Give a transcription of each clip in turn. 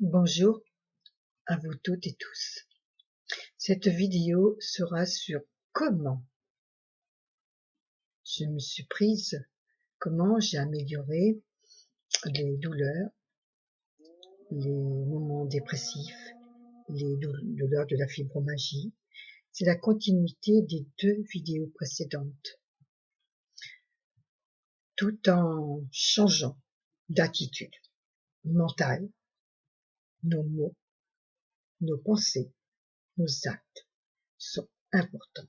Bonjour à vous toutes et tous. Cette vidéo sera sur comment je me suis prise, comment j'ai amélioré les douleurs, les moments dépressifs, les douleurs de la fibromyalgie. C'est la continuité des deux vidéos précédentes, tout en changeant d'attitude mentale, nos mots, nos pensées, nos actes sont importants.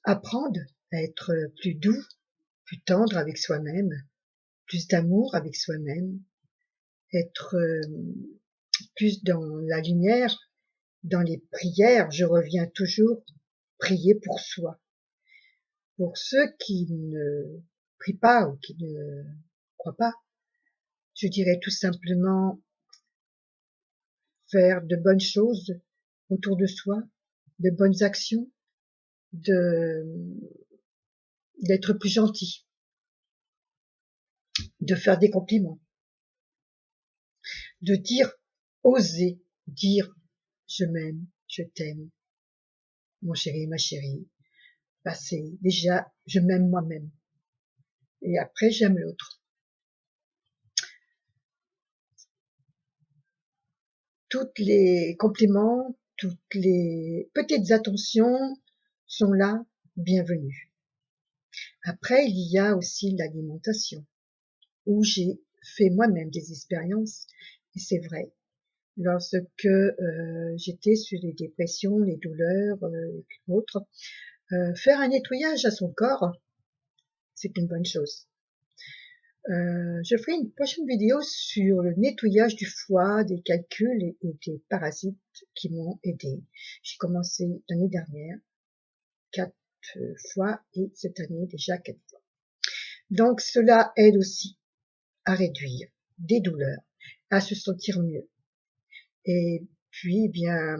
Apprendre à être plus doux, plus tendre avec soi-même, plus d'amour avec soi-même, être plus dans la lumière, dans les prières. Je reviens toujours prier pour soi. Pour ceux qui ne prient pas ou qui ne croient pas, je dirais tout simplement faire de bonnes choses autour de soi, de bonnes actions, d'être plus gentil, de faire des compliments, de dire, oser dire je m'aime, je t'aime, mon chéri, ma chérie. Bah, c'est déjà je m'aime moi-même et après j'aime l'autre. Toutes les compliments, toutes les petites attentions sont là, bienvenues. Après, il y a aussi l'alimentation, où j'ai fait moi-même des expériences, et c'est vrai, lorsque j'étais sur les dépressions, les douleurs et autres, faire un nettoyage à son corps, c'est une bonne chose. Je ferai une prochaine vidéo sur le nettoyage du foie, des calculs et des parasites qui m'ont aidé. J'ai commencé l'année dernière 4 fois et cette année déjà 4 fois. Donc cela aide aussi à réduire des douleurs, à se sentir mieux. Et puis, bien,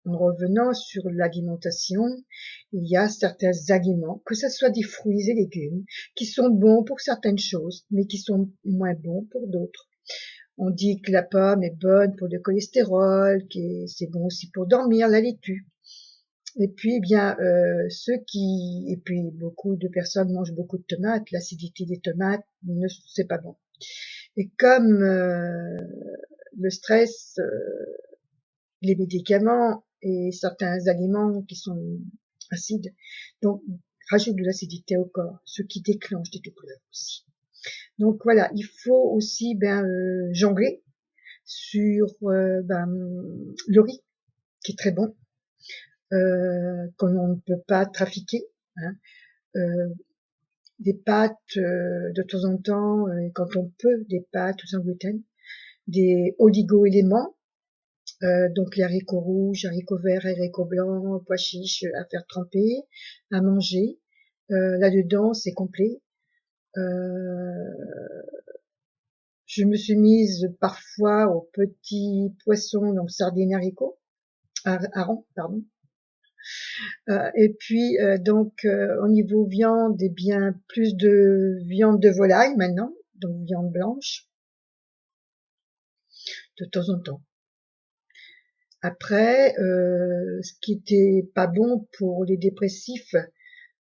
en revenant sur l'alimentation, il y a certains aliments, que ce soit des fruits et légumes, qui sont bons pour certaines choses, mais qui sont moins bons pour d'autres. On dit que la pomme est bonne pour le cholestérol, que c'est bon aussi pour dormir, la laitue. Et puis, bien, et puis beaucoup de personnes mangent beaucoup de tomates. L'acidité des tomates, c'est pas bon. Et comme le stress, les médicaments et certains aliments qui sont acides, donc rajoute de l'acidité au corps, ce qui déclenche des douleurs aussi. Donc voilà, il faut aussi jongler sur le riz, qui est très bon, qu'on ne peut pas trafiquer, hein. Des pâtes de temps en temps, quand on peut, des pâtes sans gluten, des oligo-éléments, donc les haricots rouges, haricots verts, haricots blancs, pois chiches à faire tremper, à manger. Là-dedans, c'est complet. Je me suis mise parfois aux petits poissons, donc sardines haricots, harengs, pardon. Et puis au niveau viande, eh bien plus de viande de volaille maintenant, donc viande blanche, de temps en temps. Après, ce qui était pas bon pour les dépressifs,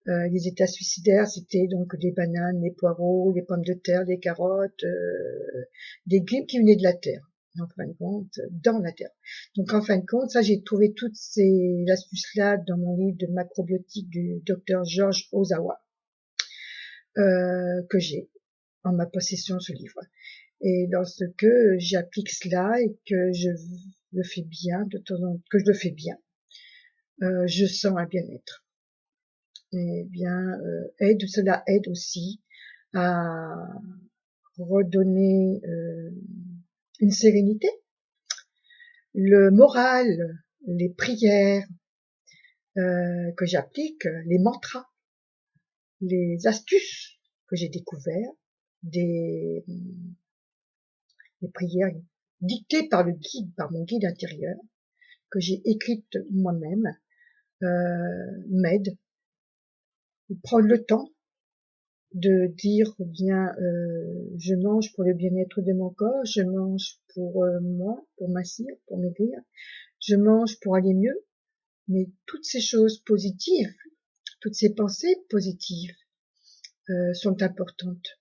les états suicidaires, c'était donc les bananes, les poireaux, les pommes de terre, les carottes, des légumes qui venaient de la terre, en fin de compte, dans la terre. Donc en fin de compte, ça j'ai trouvé toutes ces astuces-là dans mon livre de macrobiotique du docteur George Ozawa, que j'ai en ma possession ce livre. Et lorsque j'applique cela et que je le fais bien, je sens un bien-être. Et bien, cela aide aussi à redonner une sérénité, le moral, les prières que j'applique, les mantras, les astuces que j'ai découvert, des prières dictées par mon guide intérieur, que j'ai écrites moi-même, m'aident. Prendre le temps de dire bien je mange pour le bien-être de mon corps, je mange pour moi, pour m'assir, pour maigrir, je mange pour aller mieux, mais toutes ces choses positives, toutes ces pensées positives sont importantes.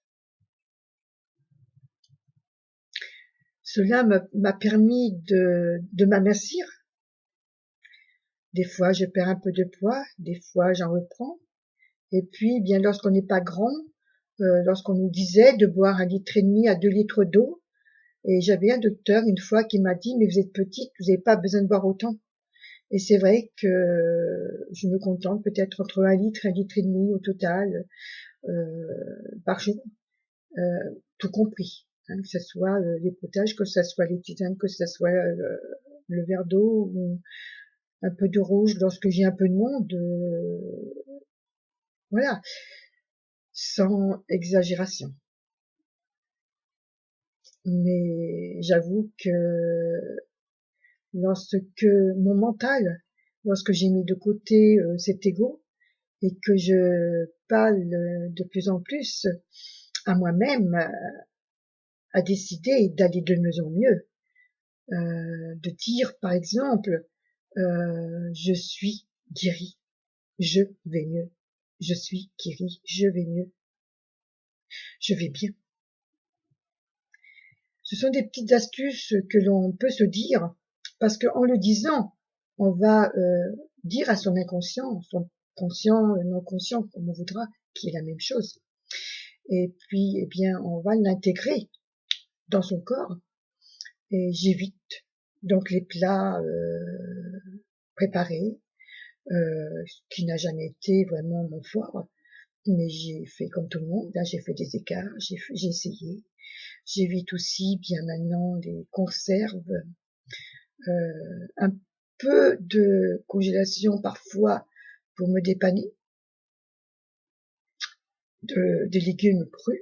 Cela m'a permis de m'amincir. Des fois, je perds un peu de poids, des fois, j'en reprends. Et puis, bien, lorsqu'on n'est pas grand, lorsqu'on nous disait de boire 1,5 litre à 2 litres d'eau, et j'avais un docteur une fois qui m'a dit, mais vous êtes petite, vous n'avez pas besoin de boire autant. Et c'est vrai que je me contente peut-être entre 1 litre et 1,5 litre au total par jour, tout compris. Hein, que ce soit les potages, que ce soit les tisanes, que ce soit le verre d'eau ou un peu de rouge lorsque j'ai un peu de monde. Voilà, sans exagération. Mais j'avoue que lorsque mon mental, lorsque j'ai mis de côté cet ego et que je parle de plus en plus à moi-même, à décider d'aller de mieux en mieux, de dire par exemple je suis guéri, je vais mieux, je suis guéri, je vais mieux, je vais bien. Ce sont des petites astuces que l'on peut se dire parce qu'en le disant, on va dire à son inconscient, son conscient, non conscient, comme on voudra, qui est la même chose. Et puis, eh bien, on va l'intégrer dans son corps et j'évite donc les plats préparés, ce qui n'a jamais été vraiment mon fort, mais j'ai fait comme tout le monde, là j'ai fait des écarts, j'ai essayé. J'évite aussi bien maintenant les conserves, un peu de congélation parfois pour me dépanner, des légumes crus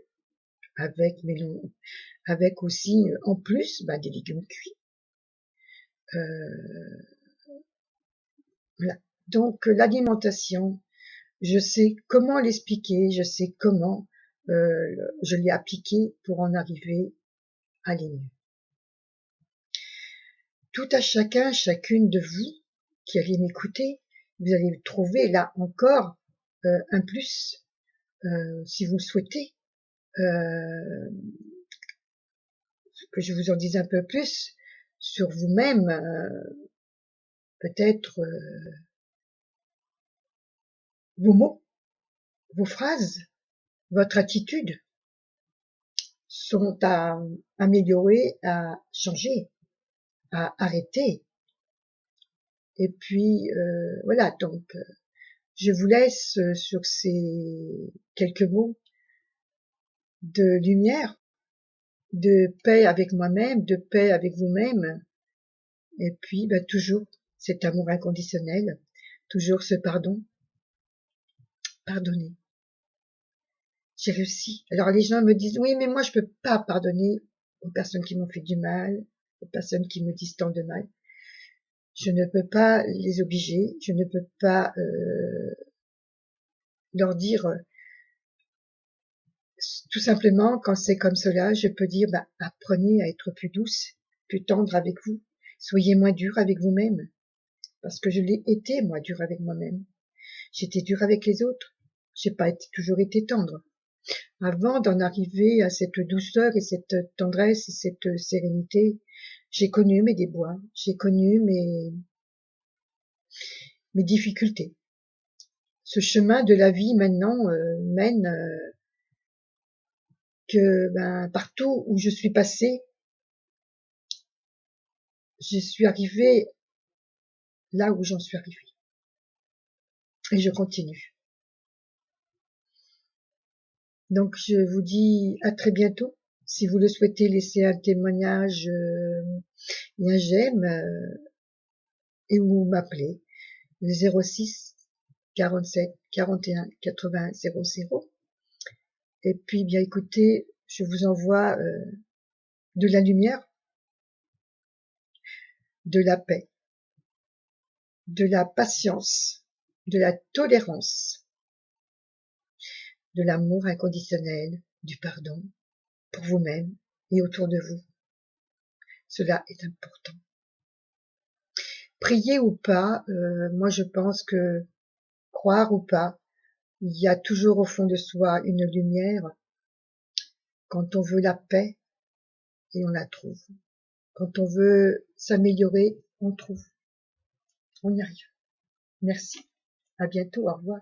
avec avec aussi en plus des légumes cuits. Voilà. Donc l'alimentation, je sais comment l'expliquer, je sais comment je l'ai appliqué pour en arriver à aller mieux. Tout à chacun, chacune de vous qui allez m'écouter, vous allez trouver là encore un plus, si vous le souhaitez, que je vous en dise un peu plus sur vous-même, peut-être vos mots, vos phrases, votre attitude sont à améliorer, à changer, à arrêter. Et puis voilà, donc je vous laisse sur ces quelques mots de lumière, de paix avec moi-même, de paix avec vous-même, et puis toujours cet amour inconditionnel, toujours ce pardon, pardonner. J'ai réussi. Alors les gens me disent, oui, mais moi je peux pas pardonner aux personnes qui m'ont fait du mal, aux personnes qui me disent tant de mal. Je ne peux pas les obliger, je ne peux pas leur dire tout simplement quand c'est comme cela, je peux dire apprenez à être plus douce, plus tendre avec vous, soyez moins dur avec vous-même, parce que je l'ai été moi dur avec moi-même. J'étais dur avec les autres, j'ai pas toujours été tendre. Avant d'en arriver à cette douceur et cette tendresse et cette sérénité, j'ai connu mes déboires, j'ai connu mes difficultés. Ce chemin de la vie maintenant mène que partout où je suis passée, je suis arrivée là où j'en suis arrivée. Et je continue. Donc je vous dis à très bientôt. Si vous le souhaitez, laissez un témoignage et un j'aime et ou m'appeler le 06 47 41 80 00. Et puis bien écoutez, je vous envoie de la lumière, de la paix, de la patience, de la tolérance, de l'amour inconditionnel, du pardon, pour vous-même et autour de vous. Cela est important. Prier ou pas, moi je pense que croire ou pas, il y a toujours au fond de soi une lumière. Quand on veut la paix, et on la trouve. Quand on veut s'améliorer, on trouve. On y arrive. Merci. À bientôt. Au revoir.